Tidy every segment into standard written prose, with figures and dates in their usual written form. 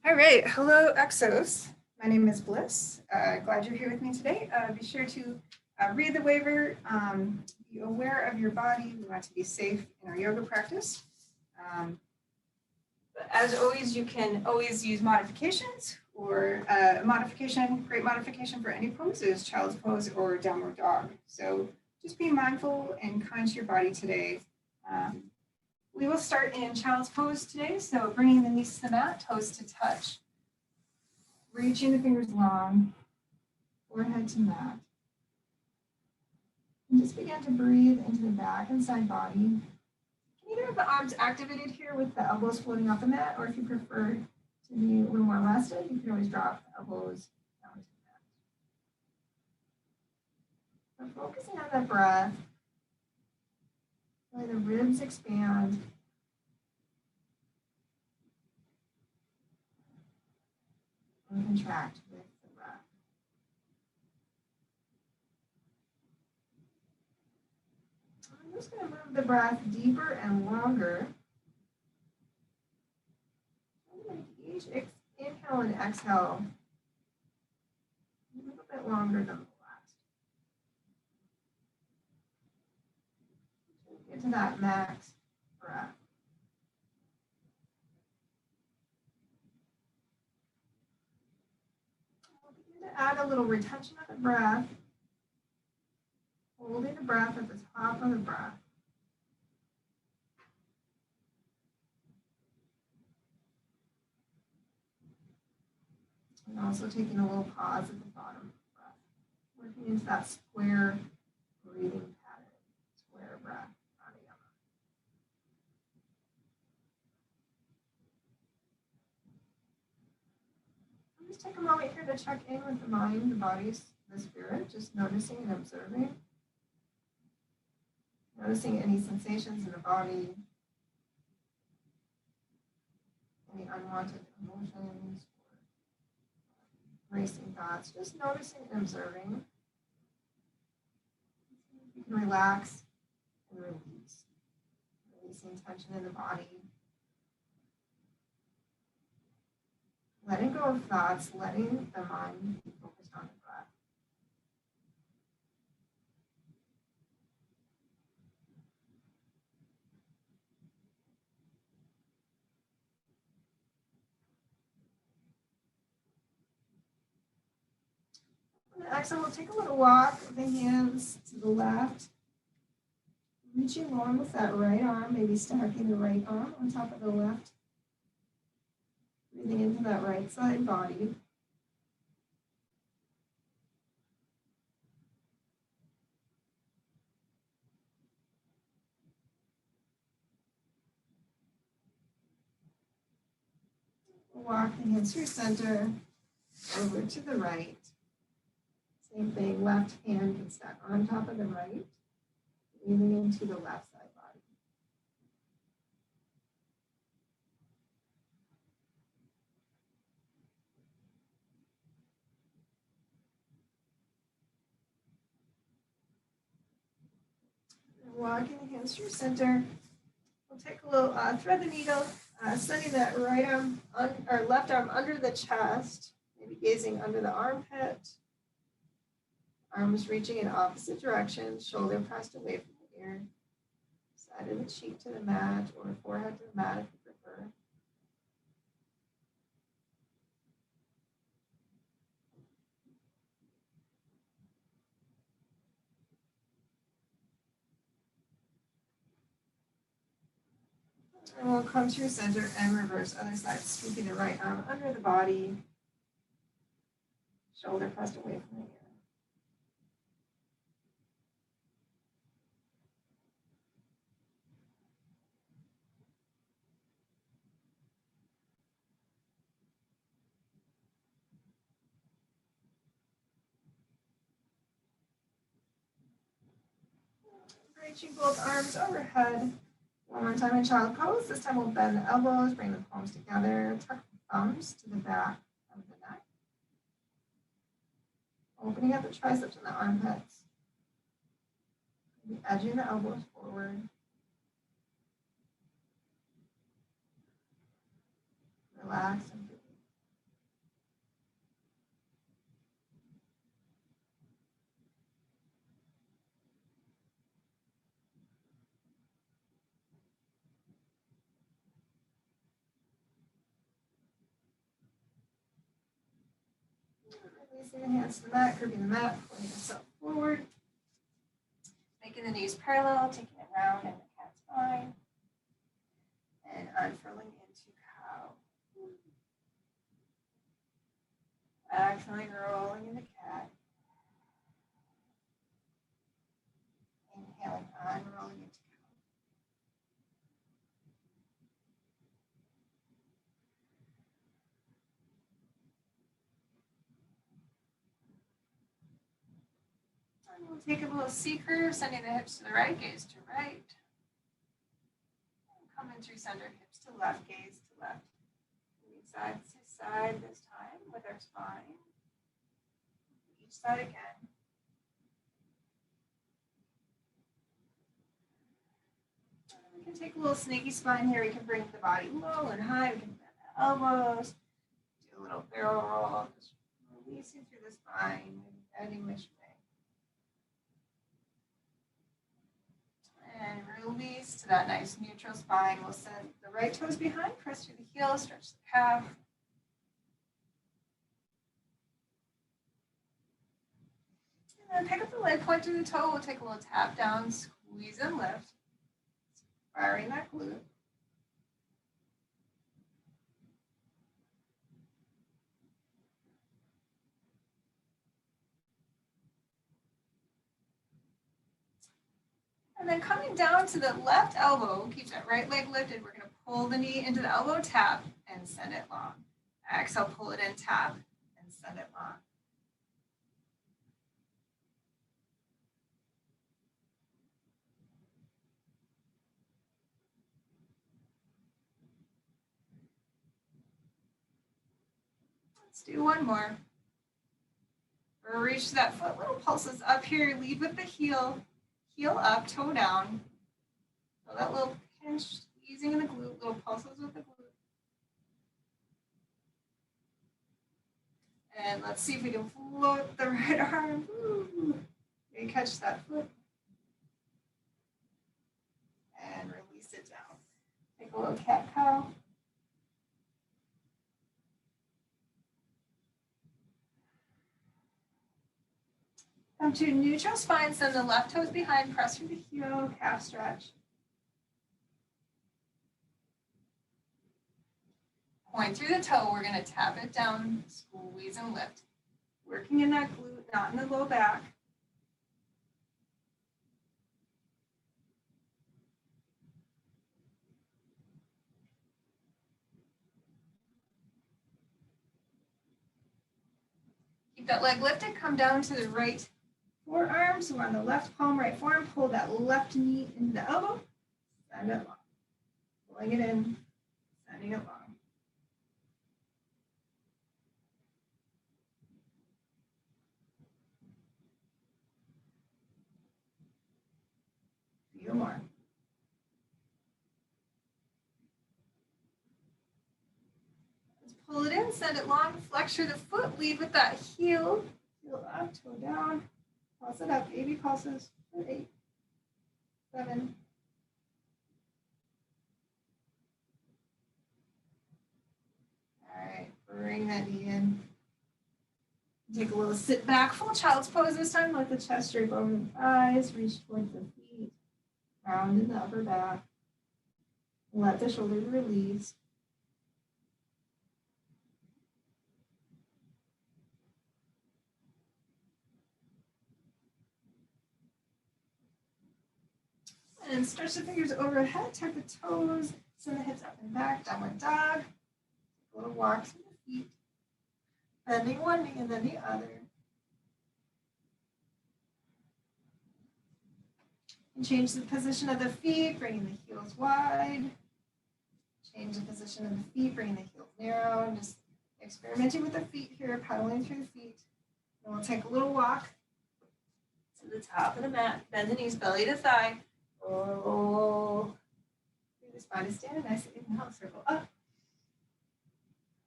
All right, hello Exos. My name is Bliss. Glad you're here with me today. Be sure to read the waiver, be aware of your body. We want to be safe in our yoga practice. But as always, you can always use modifications or great modification for any pose is child's pose or downward dog. So just be mindful and kind to your body today. We will start in child's pose today. So bringing the knees to the mat, toes to touch. Reaching the fingers long, forehead to mat. And just begin to breathe into the back and side body. You can either have the arms activated here with the elbows floating off the mat, or if you prefer to be a little more rested, you can always drop the elbows down to the mat. So focusing on that breath, let the ribs expand. And contract with the breath. I'm just going to move the breath deeper and longer. Each inhale and exhale a little bit longer than the last. Get to that max breath. Add a little retention of the breath, holding the breath at the top of the breath. And also taking a little pause at the bottom of the breath, working into that square breathing pattern, square breath, pranayama. Just take a moment here to check in with the mind, the body, the spirit, just noticing and observing. Noticing any sensations in the body, any unwanted emotions, or racing thoughts, just noticing and observing. You can relax and release, releasing tension in the body. Letting go of thoughts, letting the mind be focused on the breath. On the exhale, we'll take a little walk with the hands to the left. Reaching along with that right arm, maybe stacking the right arm on top of the left. Breathing into that right side body. Walk the hands through center, over to the right. Same thing, left hand can stack on top of the right. Breathing into the left side body. Walking the hands through center. We'll take a little thread the needle, sending that right arm or left arm under the chest, maybe gazing under the armpit. Arms reaching in opposite directions, shoulder pressed away from the ear. Side of the cheek to the mat or forehead to the mat if you prefer. And we'll come through center and reverse other side, sweeping the right arm under the body, shoulder pressed away from the ear. Reaching both arms overhead. One more time in child pose. This time we'll bend the elbows, bring the palms together, tuck the thumbs to the back of the neck. Opening up the triceps and the armpits. Maybe edging the elbows forward. Relax and breathe. Releasing the hands to the mat, gripping the mat, pulling yourself forward. Making the knees parallel, taking it round in the cat spine. And unfurling into cow. Exhaling, rolling into cat. Inhaling, unrolling into cow. And we'll take a little C curve, sending the hips to the right, gaze to right. And come in through center, hips to left, gaze to left. Moving side to side this time with our spine. Each side again. And we can take a little snaky spine here. We can bring the body low and high. We can bend the elbows. Do a little barrel roll. Just releasing through the spine, bending which way. And release to that nice neutral spine. We'll send the right toes behind, press through the heel, stretch the calf. And then pick up the leg, point through the toe. We'll take a little tap down, squeeze and lift. Firing that glute. And then coming down to the left elbow, keep that right leg lifted. We're going to pull the knee into the elbow, tap, and send it long. Exhale, pull it in, tap, and send it long. Let's do one more. We'll reach that foot, little pulses up here. Lead with the heel. Heel up, toe down. So that little pinch, squeezing in the glute, little pulses with the glute. And let's see if we can float the right arm. Ooh. Maybe catch that foot. And release it down. Take a little cat cow. Come to neutral spine, send the left toes behind, press through the heel, calf stretch. Point through the toe, we're going to tap it down, squeeze and lift. Working in that glute, not in the low back. Keep that leg lifted, come down to the right forearm. So we're on the left palm, right forearm. Pull that left knee into the elbow. Send it long. Pulling it in, sending it long. Few more. Let's pull it in, send it long, flexure the foot, lead with that heel. Heel up, toe down. Pulse it up, baby pulses for 8, 7. All right, bring that knee in. Take a little sit back, full child's pose this time. Let the chest drape over the thighs, reach towards the feet, round in the upper back. Let the shoulders release. And stretch the fingers overhead, tuck the toes, send the hips up and back, downward dog. A little walk through the feet, bending one knee and then the other. And change the position of the feet, bringing the heels wide. Change the position of the feet, bringing the heels narrow. Just experimenting with the feet here, pedaling through the feet. And we'll take a little walk to the top of the mat, bend the knees, belly to thigh. Roll through the spine, stand nice and inhale, circle up.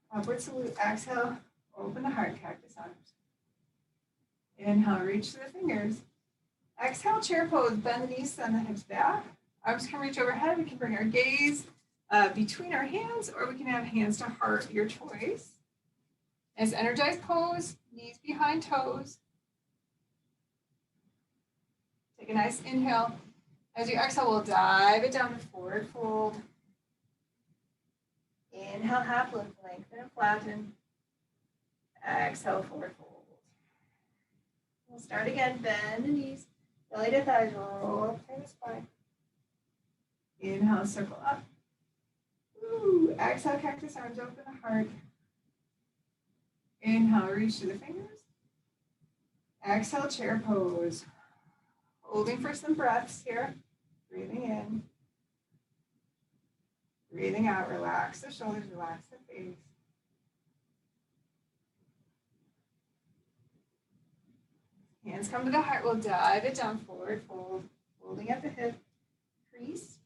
Upward salute, exhale, open the heart, cactus arms. Inhale, reach to the fingers. Exhale, chair pose, bend the knees, send the hips back. Arms can reach overhead. We can bring our gaze between our hands, or we can have hands to heart, your choice. Nice energized pose, knees behind toes. Take a nice inhale. As you exhale, we'll dive it down to forward fold. Inhale, half lift, lengthen and flatten. Exhale, forward fold. We'll start again, bend the knees, belly to thighs, roll up through the spine. Inhale, circle up. Ooh, exhale, cactus arms, open the heart. Inhale, reach to the fingers. Exhale, chair pose. Holding for some breaths here. Breathing in. Breathing out, relax the shoulders, relax the face. Hands come to the heart, we'll dive it down, forward fold. Holding at the hip, crease.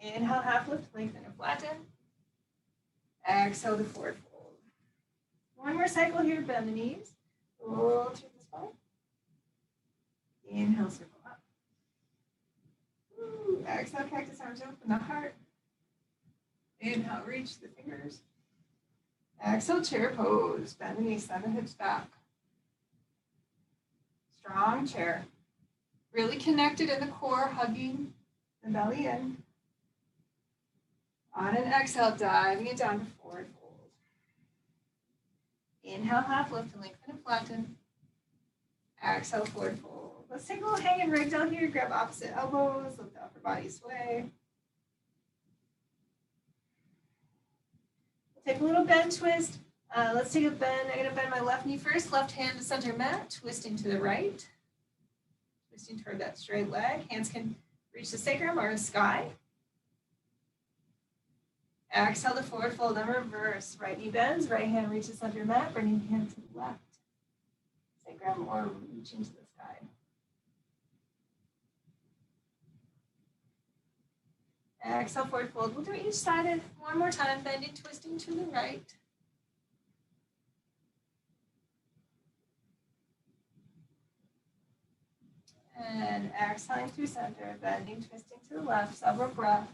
Inhale, half lift, lengthen and flatten. Exhale to forward fold. One more cycle here, bend the knees. Roll through the spine. Inhale, circle up. Ooh, exhale, cactus arms, open the heart. Inhale, reach the fingers. Exhale, chair pose. Bend the knees, send the hips back. Strong chair. Really connected in the core, hugging the belly in. On an exhale, diving it down to forward fold. Inhale, half lift, and lengthen and flatten. Exhale, forward fold. Let's take a little hanging ragdoll here. Grab opposite elbows, let the upper body sway. We'll take a little bend twist. Let's take a bend. I'm going to bend my left knee first. Left hand to center mat, twisting to the right. Twisting toward that straight leg. Hands can reach the sacrum or the sky. Exhale to forward fold and reverse. Right knee bends, right hand reaches center mat, bringing hand to the left. Sacrum or reaching to the sky. Exhale, forward fold. We'll do each side one more time, bending, twisting to the right. And exhaling through center, bending, twisting to the left, several breaths.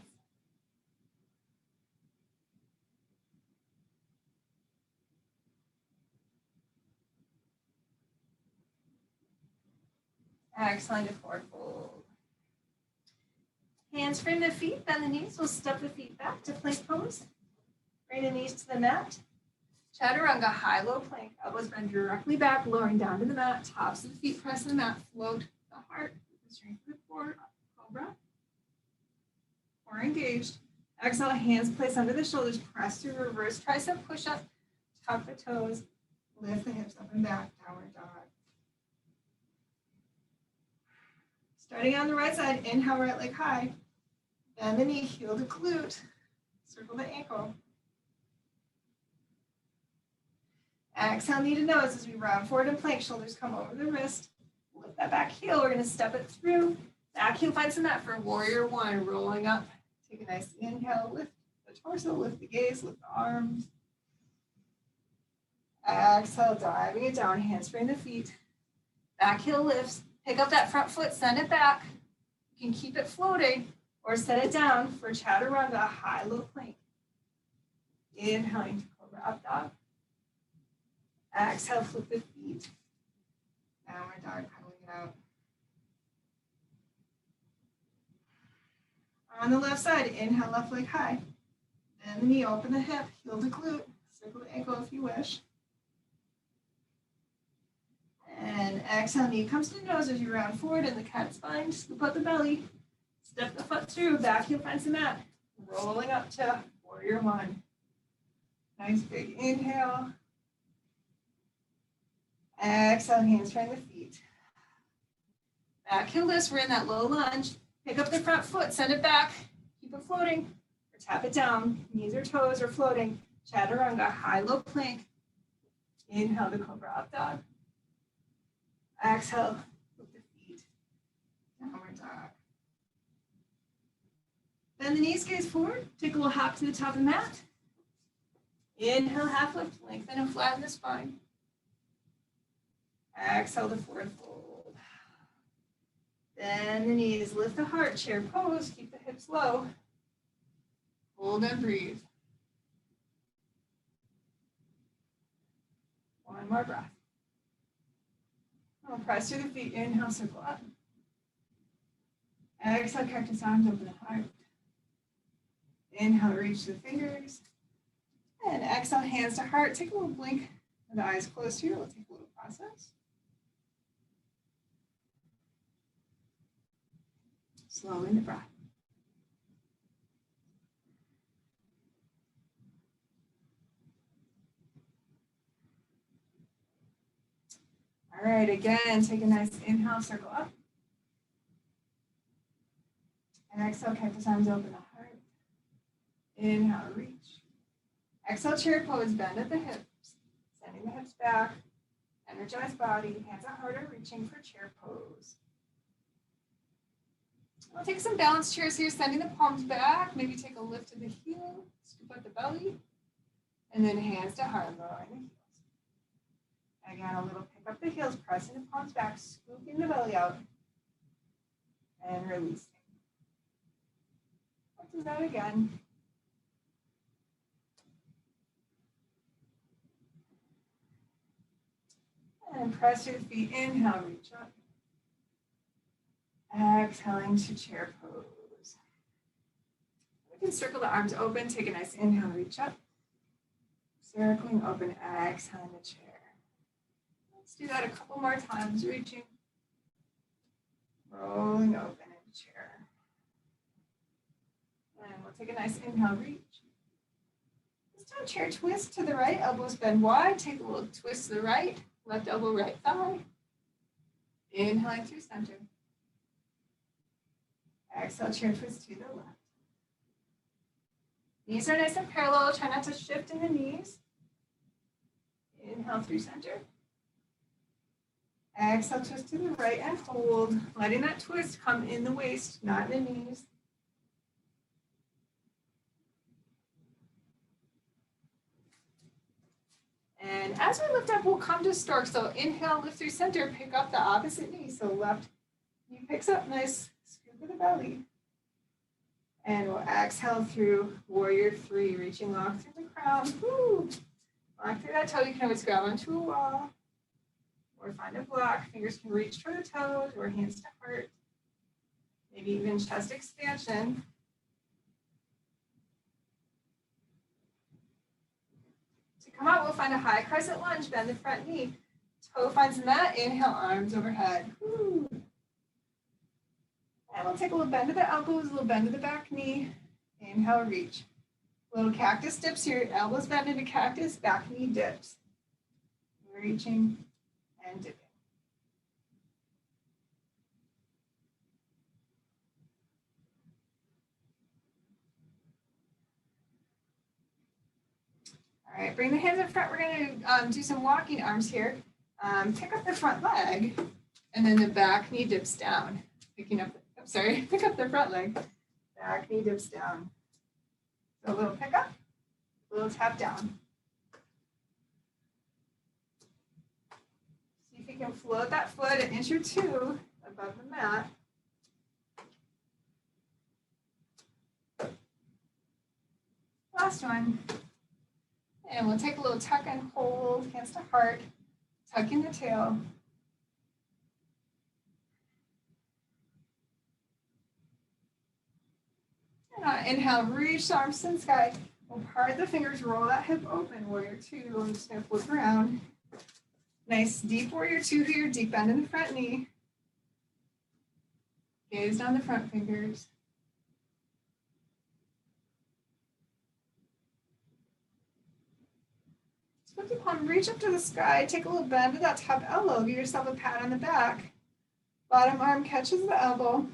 Exhaling to forward fold. Hands frame the feet, bend the knees. We'll step the feet back to plank pose. Bring the knees to the mat. Chaturanga, high, low plank. Elbows bend directly back, lowering down to the mat. Tops of the feet press in the mat. Float the heart with the strength of the core. Cobra. Core engaged. Exhale, hands placed under the shoulders. Press through reverse tricep push-up. Tuck the toes. Lift the hips up and back. Downward dog. Starting on the right side, inhale, right leg high. Bend the knee, heel to glute. Circle the ankle. Exhale, knee to nose as we round forward in plank. Shoulders come over the wrist. Lift that back heel. We're going to step it through. Back heel finds the mat for warrior one. Rolling up. Take a nice inhale. Lift the torso. Lift the gaze. Lift the arms. Exhale, diving it down. Hands frame the feet. Back heel lifts. Pick up that front foot. Send it back. You can keep it floating or set it down for chaturanga, high, low plank. Inhaling to cobra up dog. Exhale, flip the feet. Downward dog, pedaling it out. On the left side, inhale, left leg high. Bend the knee, open the hip, heel to glute. Circle the ankle if you wish. And exhale, knee comes to the nose as you round forward in the cat spine. Scoop out the belly. Step the foot through. Back heel finds the mat. Rolling up to warrior one. Nice big inhale. Exhale, hands frame the feet. Back heel lifts. We're in that low lunge. Pick up the front foot. Send it back. Keep it floating. Or tap it down. Knees or toes are floating. Chaturanga, high, low plank. Inhale to cobra up dog. Exhale, flip the feet, downward dog. Bend the knees, gaze forward. Take a little hop to the top of the mat. Inhale, half lift, lengthen and flatten the spine. Exhale to forward fold. Bend the knees, lift the heart, chair pose, keep the hips low. Hold and breathe. One more breath. We'll press through the feet. Inhale, circle up. Exhale, cactus arms, open the heart. Inhale, reach the fingers. And exhale, hands to heart. Take a little blink with the eyes closed here. We'll take a little process. Slowing the breath. All right, again, take a nice inhale, circle up. And exhale, cactus arms, open the heart. Inhale, reach. Exhale, chair pose, bend at the hips, sending the hips back. Energize body, hands at heart are reaching for chair pose. We'll take some balanced chairs here, sending the palms back, maybe take a lift to the heel, scoop out the belly, and then hands to heart, lowering the heels. Again, a little pick up the heels, pressing the palms back, scooping the belly out, and releasing. Let's do that again. And press your feet, inhale, reach up. Exhaling to chair pose. We can circle the arms open, take a nice inhale, reach up. Circling open, exhaling the chair. Let's do that a couple more times, reaching. Rolling open into chair. And we'll take a nice inhale, reach. This time, chair twist to the right, elbows bend wide, take a little twist to the right, left elbow, right thigh. Inhaling through center. Exhale, chair twist to the left. Knees are nice and parallel. Try not to shift in the knees. Inhale through center. Exhale, twist to the right and hold. Letting that twist come in the waist, not in the knees. And as we lift up, we'll come to stork. So inhale, lift through center, pick up the opposite knee. So left knee picks up, nice scoop of the belly. And we'll exhale through warrior three, reaching long through the crown. Woo! Lock through that toe. You can always grab onto a wall or find a block. Fingers can reach for the toes or hands to heart. Maybe even chest expansion. To come out, we'll find a high crescent lunge, bend the front knee. Toe finds the mat, inhale, arms overhead. Woo. And we'll take a little bend to the elbows, a little bend to the back knee. Inhale, reach. Little cactus dips here, elbows bend into cactus, back knee dips. Reaching and dipping. All right, bring the hands in front. We're going to do some walking arms here. Pick up the front leg, and then the back knee dips down. Pick up the front leg. Back knee dips down. So a little pick up, a little tap down. See if you can float that foot an inch or two above the mat. Last one. And we'll take a little tuck and hold, hands to heart, tucking the tail. And inhale, reach the arms to the sky. We'll part the fingers, roll that hip open, warrior two. I'm just going to flip around. Nice deep warrior two here, deep bend in the front knee. Gaze down the front fingers. Flip the palm, reach up to the sky, take a little bend to that top elbow, give yourself a pat on the back. Bottom arm catches the elbow.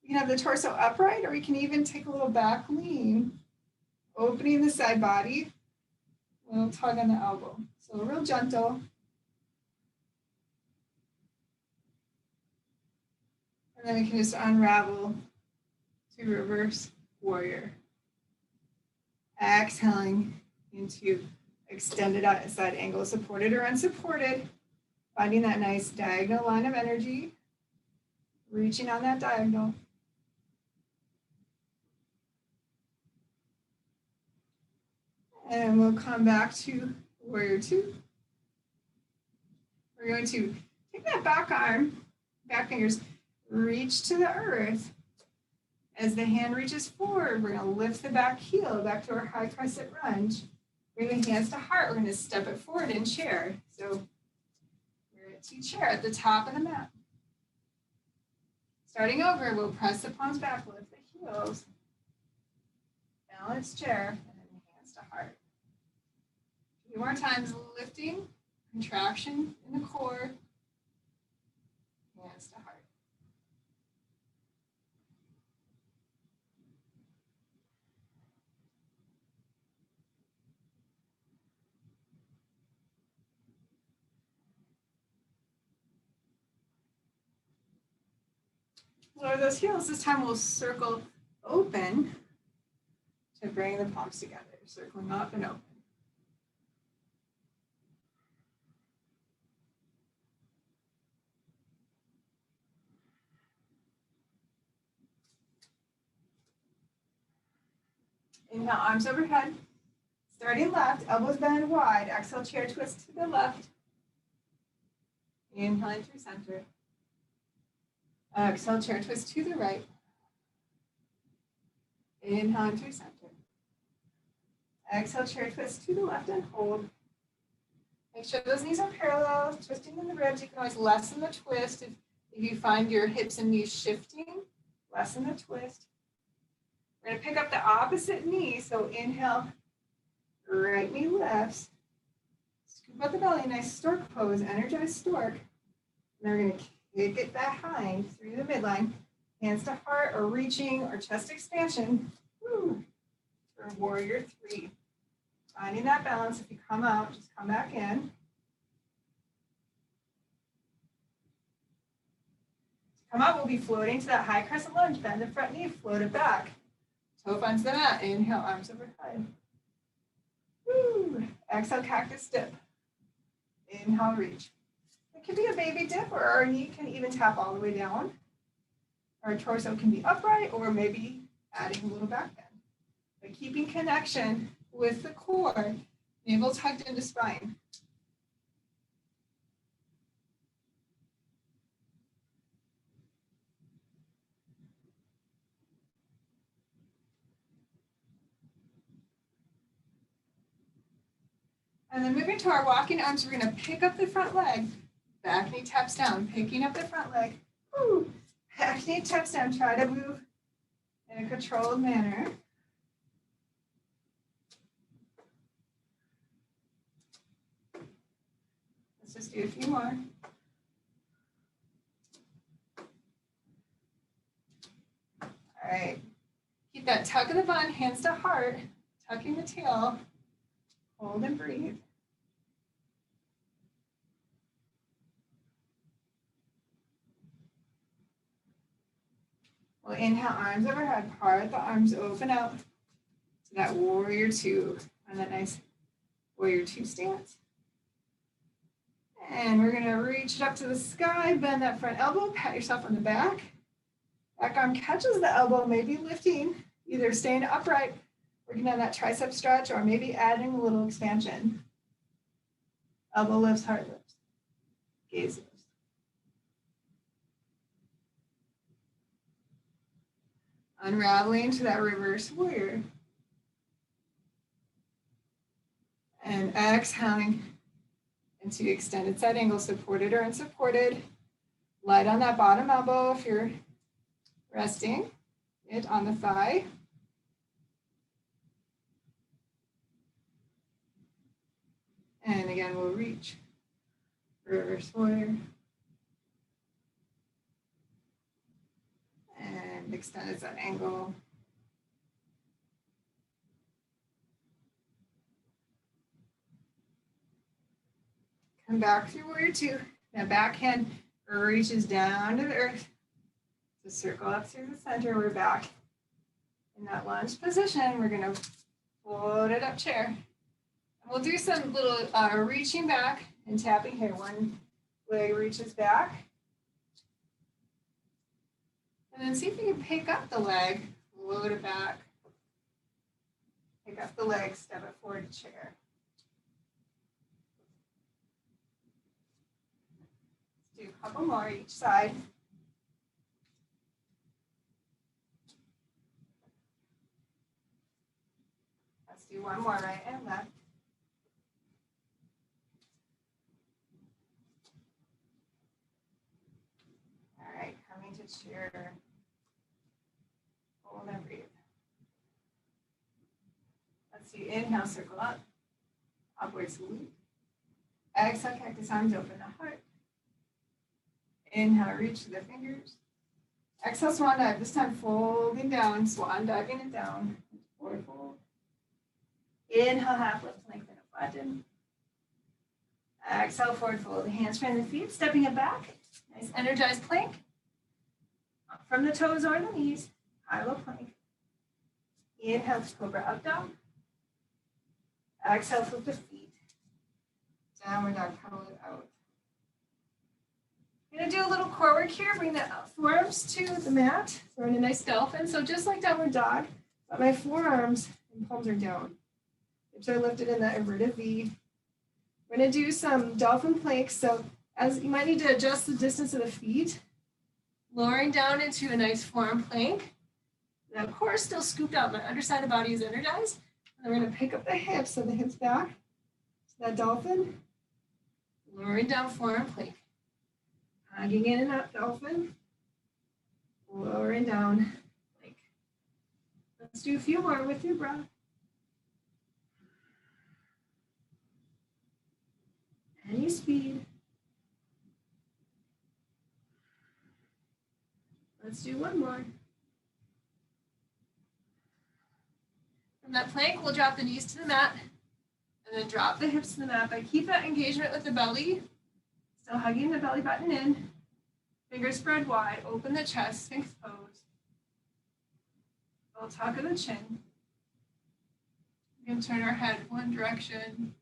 You can have the torso upright, or you can even take a little back lean, opening the side body, a little tug on the elbow. So real gentle. And then we can just unravel to reverse warrior. Exhaling into extended out side angle, supported or unsupported. Finding that nice diagonal line of energy. Reaching on that diagonal. And we'll come back to warrior two. We're going to take that back arm, back fingers, reach to the earth. As the hand reaches forward, we're going to lift the back heel back to our high crescent lunge. Bring the hands to heart. We're going to step it forward in chair. So we're to chair at the top of the mat. Starting over, we'll press the palms back, lift the heels. Balance chair, and then hands to heart. A few more times, lifting, contraction in the core, hands to heart. Lower those heels. This time we'll circle open to bring the palms together, circling up and open. Inhale, arms overhead. Starting left, elbows bend wide. Exhale, chair twist to the left. Inhaling through center. Exhale, chair twist to the right. Inhaling through center. Exhale, chair twist to the left and hold. Make sure those knees are parallel, twisting in the ribs. You can always lessen the twist if you find your hips and knees shifting. Lessen the twist. We're going to pick up the opposite knee. So inhale, right knee lifts. Scoop out the belly, nice stork pose, energized stork. And then we're going to kick it behind through the midline. Hands to heart or reaching or chest expansion. Woo. For warrior three. Finding that balance. If you come out, just come back in. To come out, we'll be floating to that high crescent lunge. Bend the front knee, float it back. Toe finds the mat. Inhale, arms overhead. Woo. Exhale, cactus dip. Inhale, reach. It can be a baby dip, or our knee can even tap all the way down. Our torso can be upright, or maybe adding a little back bend. But keeping connection with the core, navel tucked into spine. And then moving to our walking arms, we're going to pick up the front leg. Back knee taps down, picking up the front leg. Woo. Back knee taps down. Try to move in a controlled manner. Let's just do a few more. All right. Keep that tuck of the bun, hands to heart, tucking the tail. Hold and breathe. We'll inhale, arms overhead, part the arms, open out to that warrior two, and that nice warrior two stance. And we're gonna reach it up to the sky, bend that front elbow, pat yourself on the back. Back arm catches the elbow, maybe lifting, either staying upright, working on that tricep stretch, or maybe adding a little expansion. Elbow lifts, heart lifts, gaze lifts. Unraveling to that reverse warrior. And exhaling into extended side angle, supported or unsupported. Light on that bottom elbow if you're resting it on the thigh. And again, we'll reach. Reverse warrior. And extended side angle. Come back through warrior two. That back hand reaches down to the earth. So circle up through the center. We're back in that lunge position. We're going to float it up chair. And we'll do some little reaching back and tapping here. One leg reaches back. And then see if you can pick up the leg, float it back. Pick up the leg, step it forward to chair. do a couple more each side. Let's do one more right and left. All right, coming to chair. Hold and breathe. Let's do inhale, circle up, upward salute. Exhale, cactus arms, open the heart. Inhale, reach to the fingers. Exhale, swan dive. This time folding down, swan diving it down. Forward fold. Inhale, half lift, lengthen and flatten. Exhale, forward fold. The hands behind the feet, stepping it back. Nice energized plank. Up from the toes or the knees. High low plank. Inhale to cobra up dog. Exhale, flip the feet. Downward dog, pedal it out. I'm going to do a little core work here. Bring the forearms to the mat. So we're in a nice dolphin. So just like downward dog, but my forearms and palms are down. Hips are lifted in that inverted V. We're going to do some dolphin planks. So as you might need to adjust the distance of the feet, lowering down into a nice forearm plank. Now, of course, still scooped out. My underside of the body is energized. And we're going to pick up the hips, so the hips back to that dolphin. Lowering down forearm plank. Hugging in and out dolphin. Lowering down plank. Let's do a few more with your breath. Any speed. Let's do one more. From that plank, we'll drop the knees to the mat and then drop the hips to the mat. But keep that engagement with the belly. Still hugging the belly button in. Fingers spread wide. Open the chest. Sphinx pose. Full tuck of the chin. We can turn our head one direction.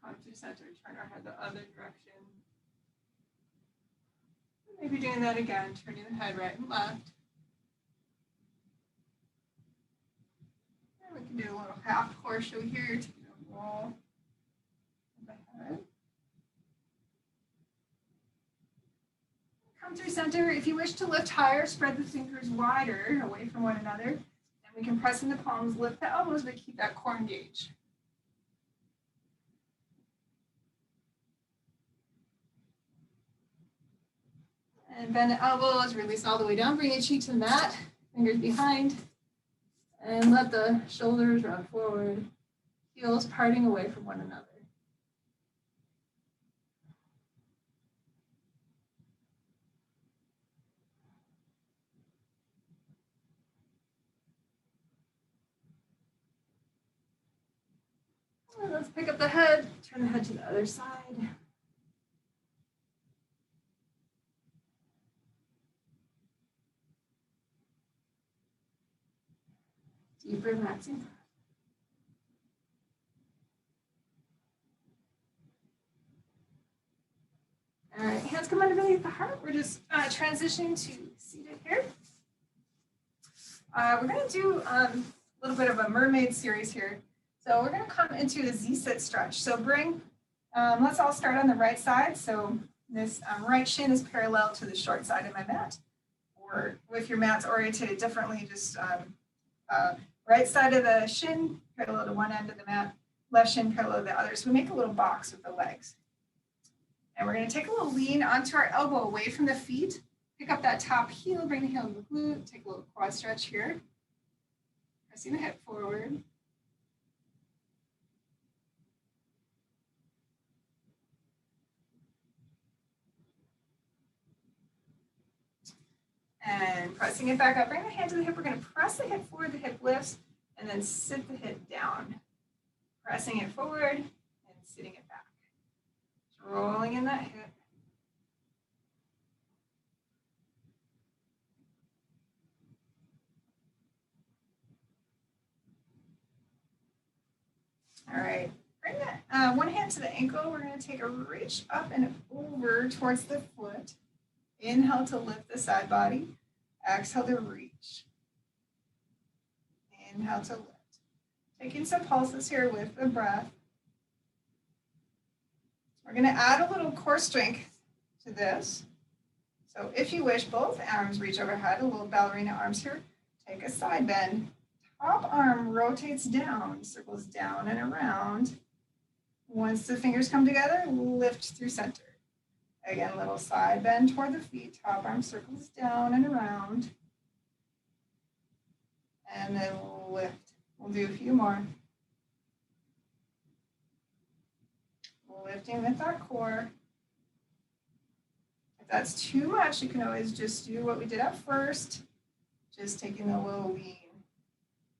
Come to center. Turn our head the other direction. Maybe doing that again. Turning the head right and left. We can do a little half horseshoe here, taking a roll of the head. Come through center. If you wish to lift higher, spread the fingers wider away from one another. And we can press in the palms, lift the elbows, but keep that core engaged. And bend the elbows, release all the way down. Bring your cheek to the mat, fingers behind. And let the shoulders round forward, heels parting away from one another. And let's pick up the head, turn the head to the other side. Deep relaxing. All right, hands come underneath the heart. We're just transitioning to seated here. We're going to do a little bit of a mermaid series here. So we're going to come into a Z-sit stretch. So bring, let's all start on the right side. So this right shin is parallel to the short side of my mat. Or if your mat's oriented differently, just right side of the shin parallel to one end of the mat, left shin parallel to the other. So we make a little box with the legs. And we're going to take a little lean onto our elbow away from the feet. Pick up that top heel, bring the heel to the glute, take a little quad stretch here. Pressing the hip forward. And pressing it back up, bring the hand to the hip. We're going to press the hip forward, the hip lifts, and then sit the hip down. Pressing it forward and sitting it back. Just rolling in that hip. All right, bring that one hand to the ankle. We're going to take a reach up and over towards the foot. Inhale to lift the side body. Exhale to reach. Inhale to lift. Taking some pulses here with the breath. We're going to add a little core strength to this. So if you wish, both arms reach overhead, a little ballerina arms here. Take a side bend. Top arm rotates down, circles down and around. Once the fingers come together, lift through center. Again, little side bend toward the feet. Top arm circles down and around. And then lift. We'll do a few more. Lifting with our core. If that's too much, you can always just do what we did at first, just taking a little lean.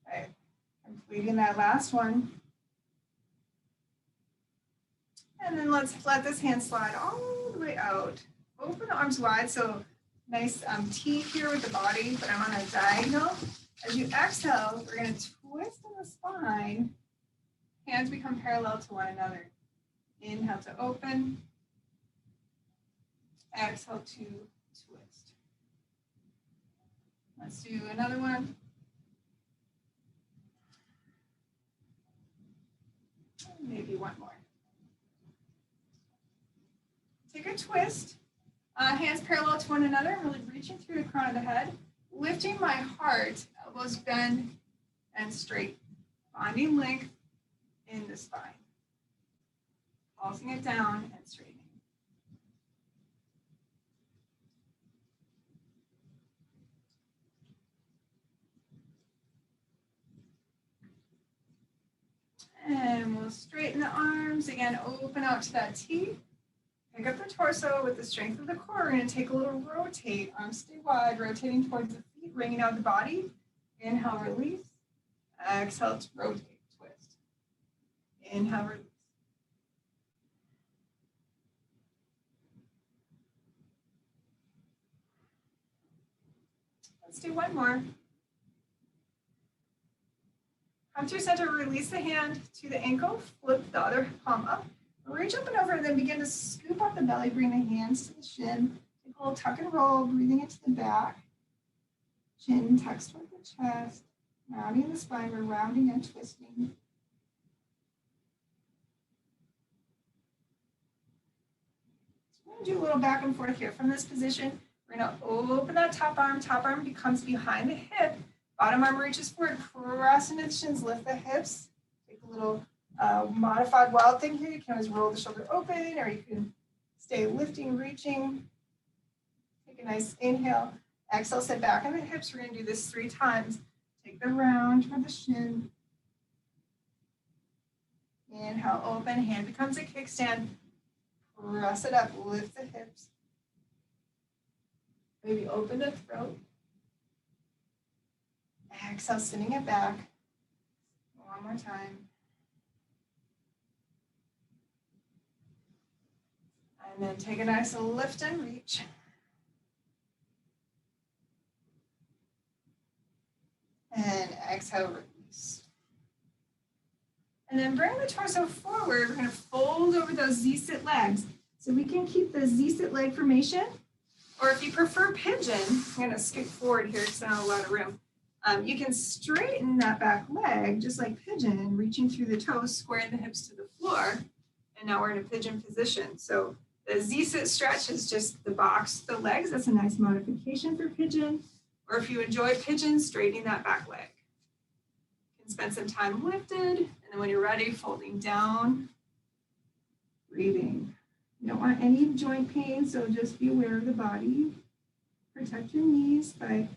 Okay, completing that last one. And then let's let this hand slide all the way out. Open the arms wide, so nice T here with the body, but I'm on a diagonal. As you exhale, we're going to twist in the spine. Hands become parallel to one another. Inhale to open. Exhale to twist. Let's do another one. Maybe one more. Take a twist. Hands parallel to one another. I'm really reaching through the crown of the head. Lifting my heart. Elbows bend and straight. Finding length in the spine. Pulsing it down and straightening. And we'll straighten the arms. Again, open out to that T. Pick up the torso with the strength of the core. We're going to take a little rotate. Arms stay wide, rotating towards the feet, wringing out the body. Inhale, release. Exhale, to rotate, twist. Inhale, release. Let's do one more. Come through center, release the hand to the ankle, flip the other palm up, reach up and over, and then begin to scoop up the belly, bring the hands to the shin, take a little tuck and roll, breathing into the back, chin tucks toward the chest, rounding the spine, we're rounding and twisting. So we're going to do a little back and forth here. From this position, we're going to open that top arm becomes behind the hip, bottom arm reaches forward, press into the shins, lift the hips. Take a little modified wild thing here. You can always roll the shoulder open, or you can stay lifting, reaching. Take a nice inhale. Exhale, sit back on the hips. We're going to do this 3 times. Take the round toward the shin. Inhale, open. Hand becomes a kickstand. Press it up. Lift the hips. Maybe open the throat. Exhale, sending it back. One more time. And then take a nice lift and reach. And exhale, release. And then bring the torso forward. We're going to fold over those Z-sit legs. So we can keep the Z-sit leg formation. Or if you prefer pigeon, I'm going to skip forward here because I don't have a lot of room. You can straighten that back leg just like pigeon, reaching through the toes, squaring the hips to the floor. And now we're in a pigeon position. So the Z-sit stretch is just the box, the legs. That's a nice modification for pigeon. Or if you enjoy pigeon, straightening that back leg. You can spend some time lifted, and then when you're ready, folding down, breathing. You don't want any joint pain, so just be aware of the body. Protect your knees by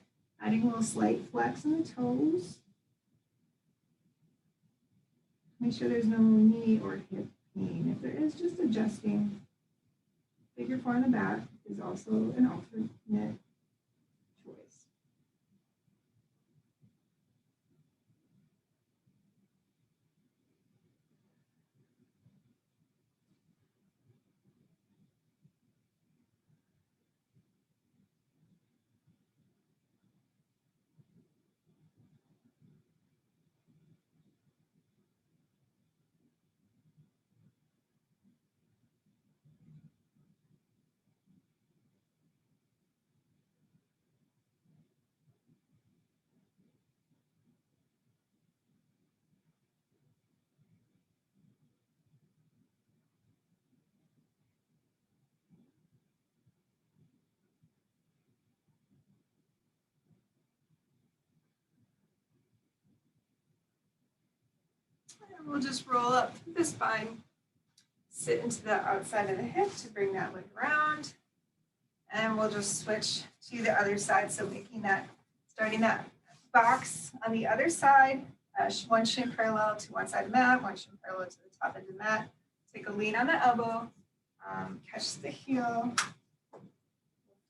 adding a little slight flex in the toes. Make sure there's no knee or hip pain. If there is, just adjusting. Figure 4 on the back is also an alternate choice. And we'll just roll up through the spine, sit into the outside of the hip to bring that leg around. And we'll just switch to the other side. So making that, starting that box on the other side, one shin parallel to one side of the mat, one shin parallel to the top of the mat. Take a lean on the elbow, catch the heel,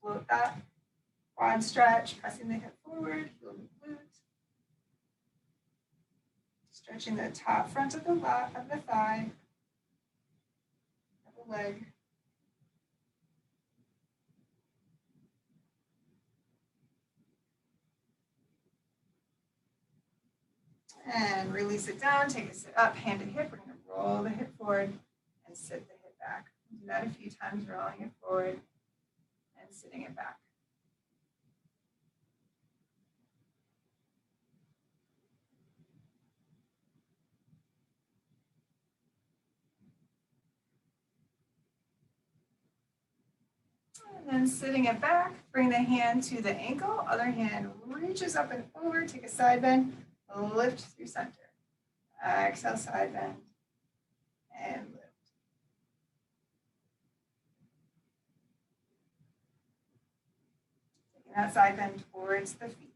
float that quad stretch, pressing the hip forward, heel to glute. Stretching the top front of the thigh, of the leg. And release it down, take a sit up, hand to hip. We're going to roll the hip forward and sit the hip back. Do that a few times, rolling it forward and sitting it back. And then sitting it back, bring the hand to the ankle, other hand reaches up and over, take a side bend, lift through center. Exhale, side bend, and lift. Taking that side bend towards the feet.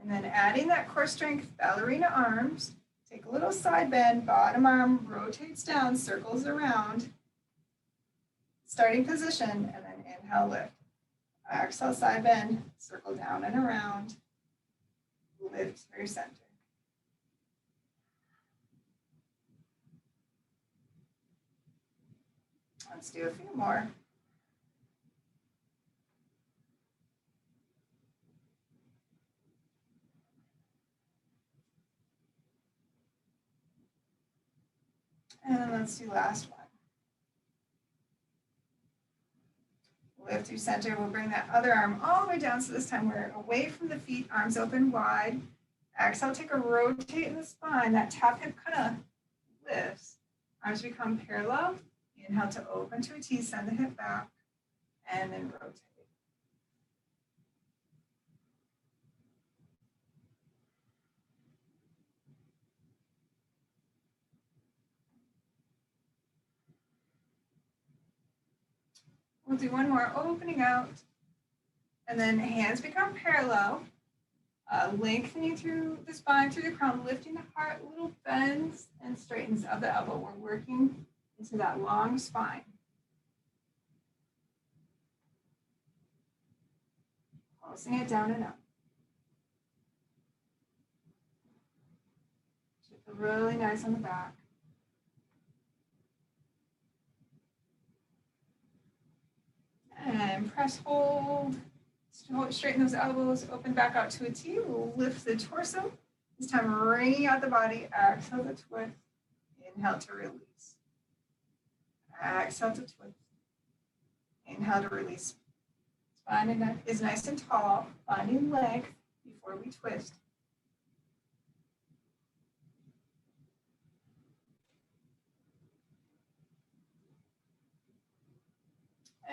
And then adding that core strength, ballerina arms. Take a little side bend, bottom arm rotates down, circles around. Starting position, and then inhale, lift. Exhale, side bend, circle down and around. Lift through center. Let's do a few more. And let's do last one. Lift through center. We'll bring that other arm all the way down. So this time we're away from the feet, arms open wide. Exhale, take a rotate in the spine. That top hip kind of lifts. Arms become parallel. Inhale to open to a T, send the hip back, and then rotate. We'll do one more, opening out, and then hands become parallel, lengthening through the spine, through the crown, lifting the heart, little bends and straightens of the elbow. We're working into that long spine. Pulsing it down and up. Should feel really nice on the back. And press, hold, straighten those elbows, open back out to a T. We'll lift the torso. This time, wringing out the body. Exhale to twist. Inhale to release. Exhale to twist. Inhale to release. Spine and neck is nice and tall, finding length before we twist.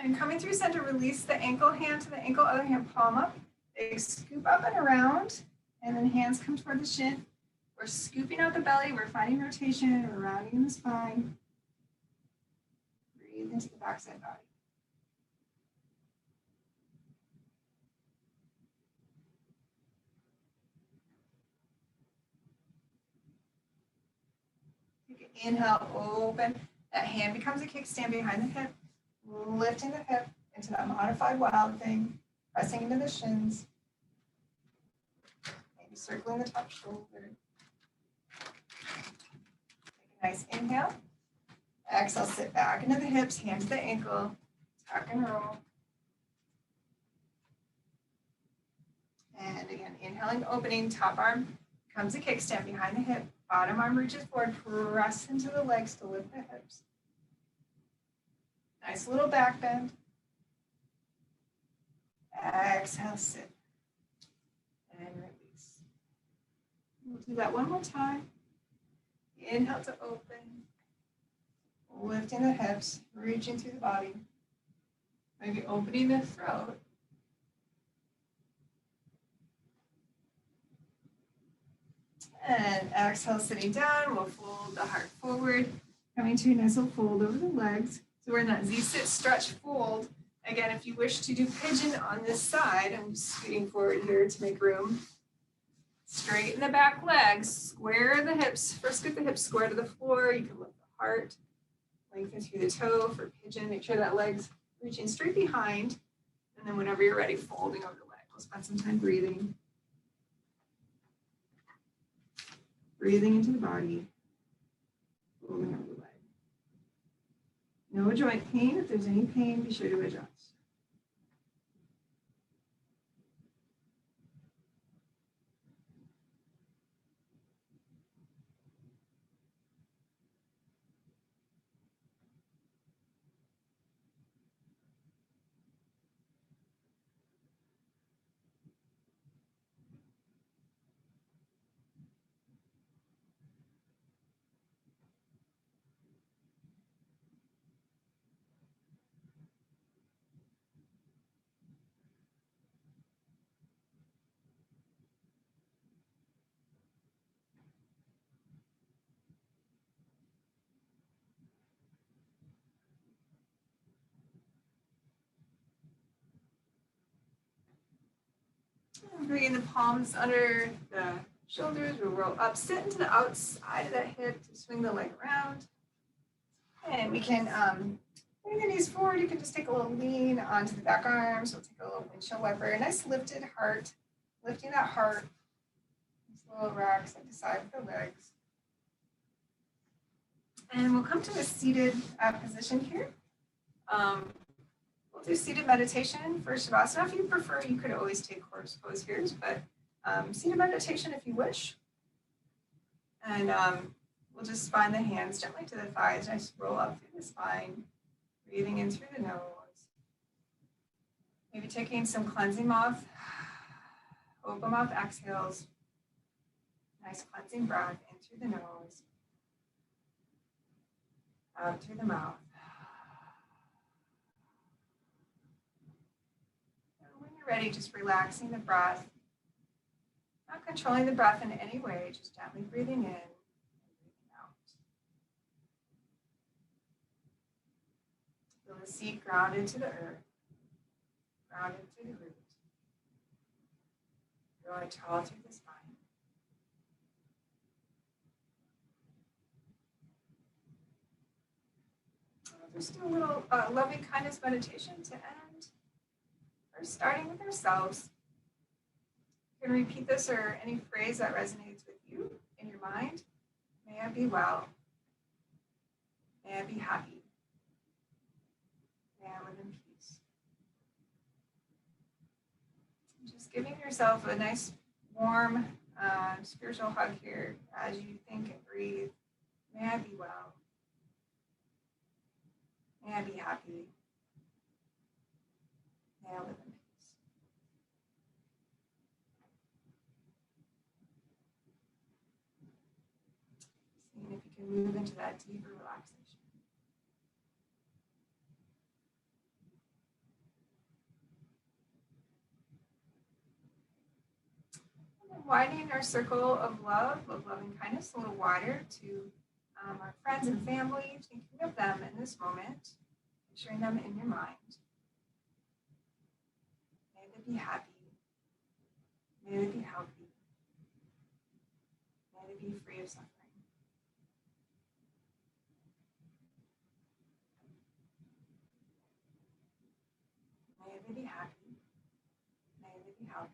And coming through center, release the ankle, hand to the ankle, other hand palm up. Big scoop up and around, and then hands come toward the shin. We're scooping out the belly, we're finding rotation, we're rounding in the spine. Breathe into the backside body. Take an inhale, open. That hand becomes a kickstand behind the hip. Lifting the hip into that modified wild thing, pressing into the shins, maybe circling the top shoulder. Take a nice inhale. Exhale, sit back into the hips, hand to the ankle, tuck and roll. And again, inhaling, opening, top arm becomes a kickstand behind the hip, bottom arm reaches forward, press into the legs to lift the hips. Nice little back bend. Exhale, sit. And release. We'll do that one more time. Inhale to open. Lifting the hips, reaching through the body. Maybe opening the throat. And exhale, sitting down, we'll fold the heart forward, coming to a nice little fold over the legs. So we're in that Z-sit stretch fold. Again, if you wish to do pigeon on this side, I'm just scooting forward here to make room. Straighten the back legs, square the hips. First, get the hips square to the floor. You can lift the heart, lengthen through the toe for pigeon. Make sure that leg's reaching straight behind. And then whenever you're ready, folding over the leg. We'll spend some time breathing. Breathing into the body, folding over the leg. No joint pain. If there's any pain, be sure to adjust. Bringing the palms under the shoulders, we'll roll up, sit into the outside of that hip to swing the leg around. And we can bring the knees forward. You can just take a little lean onto the back arms. We'll take a little windshield wiper, a nice lifted heart, lifting that heart. This little rock side to side for the legs. And we'll come to a seated position here. We'll do seated meditation for Shavasana. If you prefer, you could always take horse pose here, but seated meditation if you wish. And we'll just spine the hands gently to the thighs. Nice roll up through the spine, breathing in through the nose. Maybe taking some cleansing mouth, open mouth exhales. Nice cleansing breath in through the nose, out through the mouth. Ready, just relaxing the breath, not controlling the breath in any way, just gently breathing in and breathing out. Feel the seat grounded to the earth, grounded through the root, growing tall through the spine. Let's do a little loving kindness meditation to end. Starting with ourselves. You can repeat this or any phrase that resonates with you in your mind. May I be well. May I be happy. May I live in peace. Just giving yourself a nice, warm, spiritual hug here as you think and breathe. May I be well. May I be happy. May I live in peace. Seeing if you can move into that deeper relaxation. And then widening our circle of love, of loving kindness, a little wider to our friends and family, thinking of them in this moment, picturing them in your mind. May they be happy. May they be healthy. May they be free of suffering. May they be happy. May they be healthy.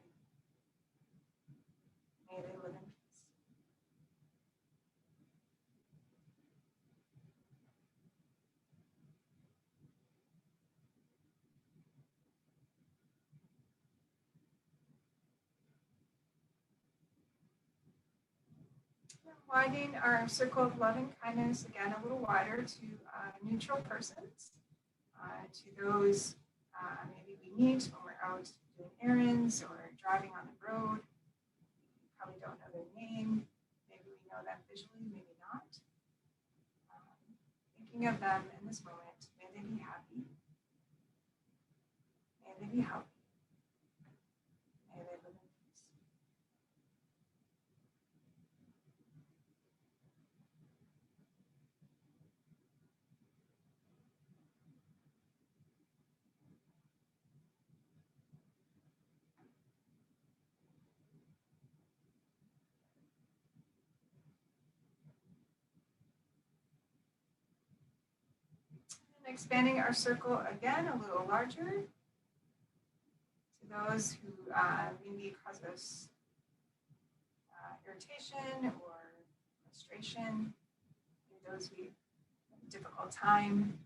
May they live in peace. Widening our circle of loving kindness, again, a little wider to neutral persons, to those maybe we meet when we're out doing errands or driving on the road. We probably don't know their name. Maybe we know them visually, maybe not. Thinking of them in this moment, may they be happy. May they be healthy. May they live in peace. Expanding our circle again a little larger to those who maybe cause us irritation or frustration, those we have a difficult time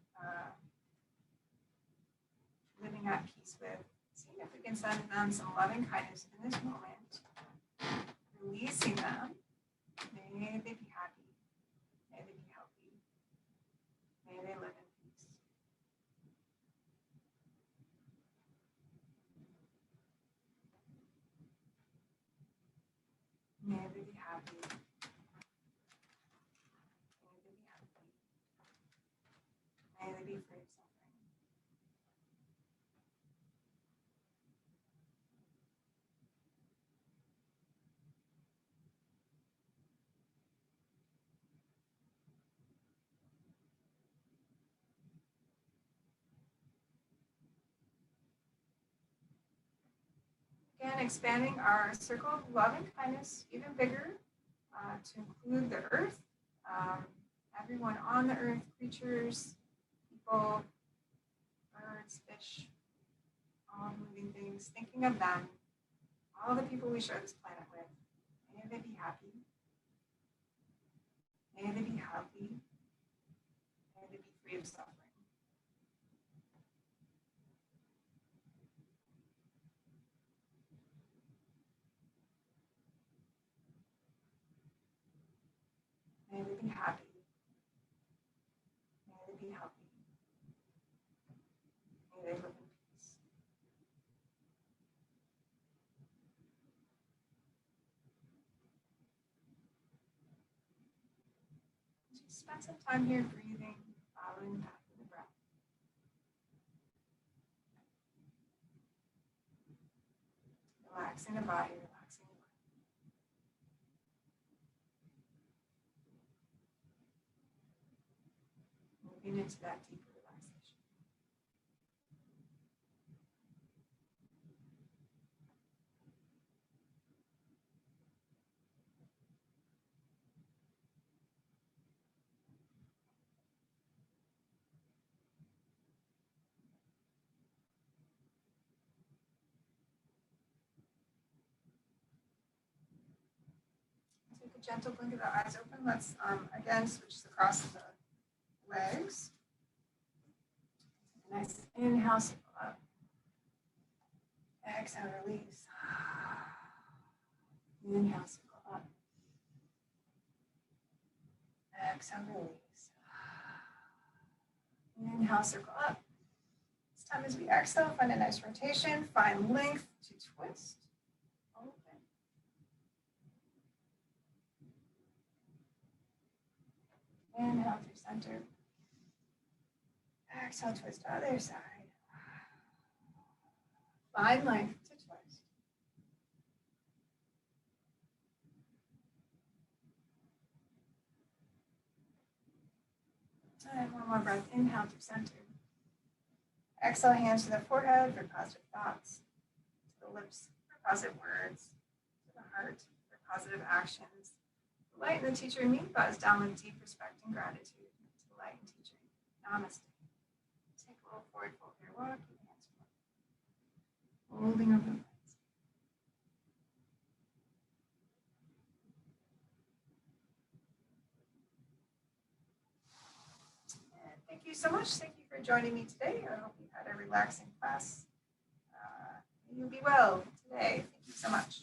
living at peace with. Seeing if we can send them some loving kindness in this moment, releasing them. May they be happy. May they be healthy. May they live in peace. May they be happy. May they be healthy. May they be free of suffering. Again, expanding our circle of love and kindness even bigger to include the earth, everyone on the earth, creatures, people, birds, fish, all moving things, thinking of them, all the people we share this planet with. May they be happy. May they be healthy. May they be free of suffering. May they be happy. May they be healthy. May they live in peace. Just spend some time here breathing, following the path of the breath. Relaxing the body, relaxing the mind. Moving into that deeper relaxation. Take a gentle blink of the eyes open. Let's again switch across the legs. Nice inhale, circle up. Exhale, release. Inhale, circle up. Exhale, release. Inhale, circle up. This time as we exhale, find a nice rotation. Find length to twist. Open. Inhale through center. Exhale, twist other side. Find length to twist. And one more breath. Inhale through center. Exhale, hands to the forehead for positive thoughts. To the lips for positive words. To the heart for positive actions. The light and the teacher in me bows down with deep respect and gratitude to the light and teacher. Namaste. Take a little forward fold here. Walk your hands forward. Holding over the legs. And thank you so much. Thank you for joining me today. I hope you had a relaxing class. You'll be well today. Thank you so much.